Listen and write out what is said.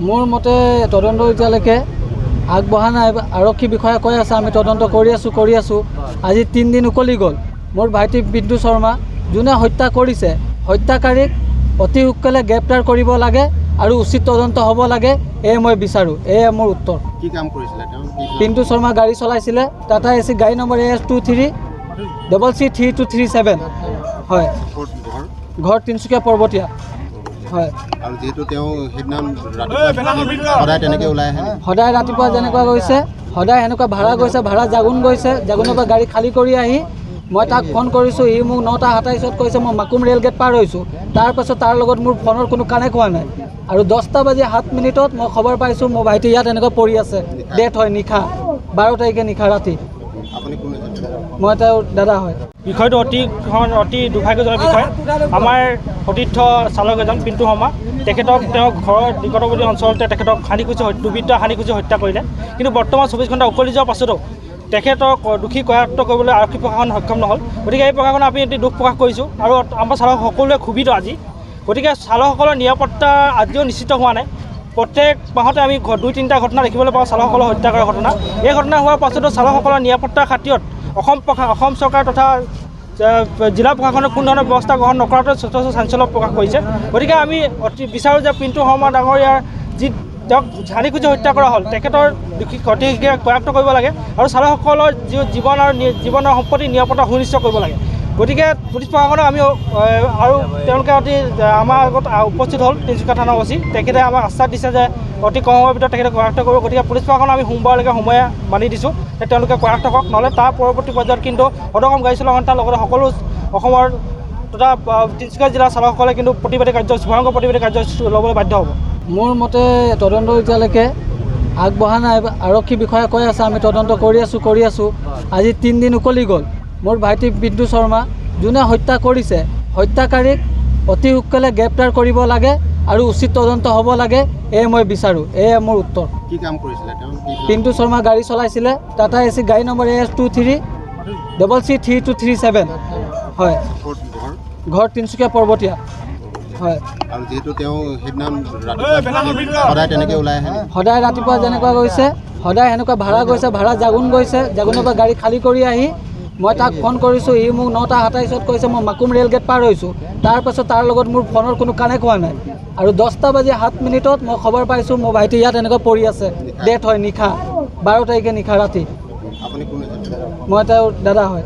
মোৰ মতে তদন্ত এতিয়ালৈকে আগবঢ়া নাই। আৰক্ষী বিষয়া কৈ আছে আমি তদন্ত কৰি আছোঁ। আজি 3 দিন উকলি গ'ল। মোৰ ভাইটি পিণ্টু শৰ্মা যোনে হত্যা কৰিছে, হত্যাকাৰীক অতি সোনকালে গ্ৰেপ্তাৰ কৰিব লাগে আৰু উচিত তদন্ত হ'ব লাগে, এয়ে মই বিচাৰোঁ। এয়ে মোৰ উত্তৰ। কি কাম কৰিছিলে তেওঁ? পিণ্টু শৰ্মা গাড়ী চলাইছিলে, টাটা এচি গাড়ী নম্বৰ AS23CC3237। হয়, ঘৰ তিনিচুকীয়া পৰ্বতীয়া। হয়, আৰু যেহেতু তেওঁ সেইদিনা সদায় তেনেকৈ ওলাই আহে, সদায় ৰাতিপুৱা যেনেকুৱা গৈছে, সদায় সেনেকুৱা ভাড়া গৈছে, ভাড়া জাগুন গৈছে, জাগুনৰ পৰা গাড়ী খালী কৰি আহি মই তাক ফোন কৰিছোঁ, সি মোক 9:27 কৈছে মই মাকুম ৰেল গেট পাৰ হৈছোঁ। তাৰপাছত তাৰ লগত মোৰ ফোনৰ কোনো কানেক্ট হোৱা নাই। আৰু 10:07 মই খবৰ পাইছোঁ মোৰ ভাইটি ইয়াত এনেকুৱা পৰি আছে, ডেথ হয় নিশা 12 তাৰিখে নিশা ৰাতি। আপুনি কোন? মই তেওঁৰ দাদা হয়। বিষয়টো অতি দুৰ্ভাগ্যজনক বিষয়। আমাৰ সতীৰ্থ চালক এজন পিণ্টু শৰ্মা, তেখেতক তেওঁ ঘৰৰ নিকটৱৰ্তী অঞ্চলতে তেখেতক দুৰ্বৃত্ত হানি খুচি হত্যা কৰিলে। কিন্তু বৰ্তমান 24 ঘণ্টা উকলি যোৱাৰ পাছতো তেখেতক দোষী কৰায়ত্ব কৰিবলৈ আৰক্ষী প্ৰশাসন সক্ষম নহ'ল। গতিকে এই প্ৰশাসনে আমি এটি দুখ প্ৰকাশ কৰিছোঁ আৰু আমাৰ চালক সকলোৱে ক্ষোভিত আজি। গতিকে চালকসকলৰ নিৰাপত্তা আজিও নিশ্চিত হোৱা নাই। প্ৰত্যেক মাহতে আমি 2-3টা ঘটনা দেখিবলৈ পাওঁ চালকসকলক হত্যা কৰাৰ ঘটনা। এই ঘটনা হোৱাৰ পাছতো চালকসকলৰ নিৰাপত্তাৰ খাতিৰত অসম চৰকাৰ তথা জিলা প্ৰশাসনে কোনো ধৰণৰ ব্যৱস্থা গ্ৰহণ নকৰাটোৱে যথেষ্ট চাঞ্চল্য প্ৰকাশ কৰিছে। গতিকে আমি অতি বিচাৰোঁ যে পিণ্টু শৰ্মা ডাঙৰীয়াৰ যি তেওঁক হানি খুচি হত্যা কৰা হ'ল, তেখেতৰ দোষী অতি শীঘ্ৰে কৰায়ত্ব কৰিব লাগে আৰু চালকসকলৰ জীৱন আৰু সম্পত্তি নিৰাপত্তা সুনিশ্চিত কৰিব লাগে। গতিকে পুলিচ প্ৰশাসনক আমি আৰু তেওঁলোকে আমাৰ আগত উপস্থিত হ'ল তিনিচুকীয়া থানাৰ OC, তেখেতে আমাক আশ্বাস দিছে যে অতি কম সময়ৰ ভিতৰত তেখেতে কৰায়ত্ব কৰিব। গতিকে পুলিচ প্ৰশাসনক আমি সোমবাৰলৈকে সময় মানি দিছোঁ যে তেওঁলোকে কৰায়ত্ব কৰক, নহ'লে তাৰ পৰৱৰ্তী পৰ্যায়ত কিন্তু সদগম গাড়ী চলোৱা সন্থাৰ লগতে সকলো অসমৰ তথা তিনিচুকীয়া জিলাৰ চালকসকলে কিন্তু ভয়ংকৰ প্ৰতিবাদী কাৰ্যসূচী ল'বলৈ বাধ্য হ'ব। মোৰ মতে তদন্ত এতিয়ালৈকে আগবঢ়া নাই। আৰক্ষী বিষয়া কৈ আছে আমি তদন্ত কৰি আছোঁ। আজি 3 দিন উকলি গ'ল। মোৰ ভাইটি পিণ্টু শৰ্মা যোনে হত্যা কৰিছে, হত্যাকাৰীক অতি সোনকালে গ্ৰেপ্তাৰ কৰিব লাগে আৰু উচিত তদন্ত হ'ব লাগে, এয়ে মই বিচাৰোঁ। এয়ে মোৰ উত্তৰ। কি কাম কৰিছিলে তেওঁ? পিণ্টু শৰ্মা গাড়ী চলাইছিলে, টাটা এচি গাড়ী নম্বৰ AS23CC3237। হয়, ঘৰ তিনিচুকীয়া পৰ্বতীয়া। হয়, আৰু যেহেতু তেওঁ সেইদিনা সদায় তেনেকৈ ওলাই আহে, সদায় ৰাতিপুৱা যেনেকুৱা গৈছে, সদায় সেনেকুৱা ভাড়া গৈছে, ভাড়া জাগুন গৈছে, জাগুনৰ পৰা গাড়ী খালী কৰি আহি মই তাক ফোন কৰিছোঁ, সি মোক 9:27 কৈছে মই মাকুম ৰেল গেট পাৰ হৈছোঁ। তাৰপাছত তাৰ লগত মোৰ ফোনৰ কোনো কানেক্ট হোৱা নাই। আৰু 10:07 মই খবৰ পাইছোঁ মোৰ ভাইটি ইয়াত এনেকুৱা পৰি আছে, ডেথ হয় নিশা 12 তাৰিখে নিশা ৰাতি। আপুনি কোন? মই তেওঁৰ দাদা হয়।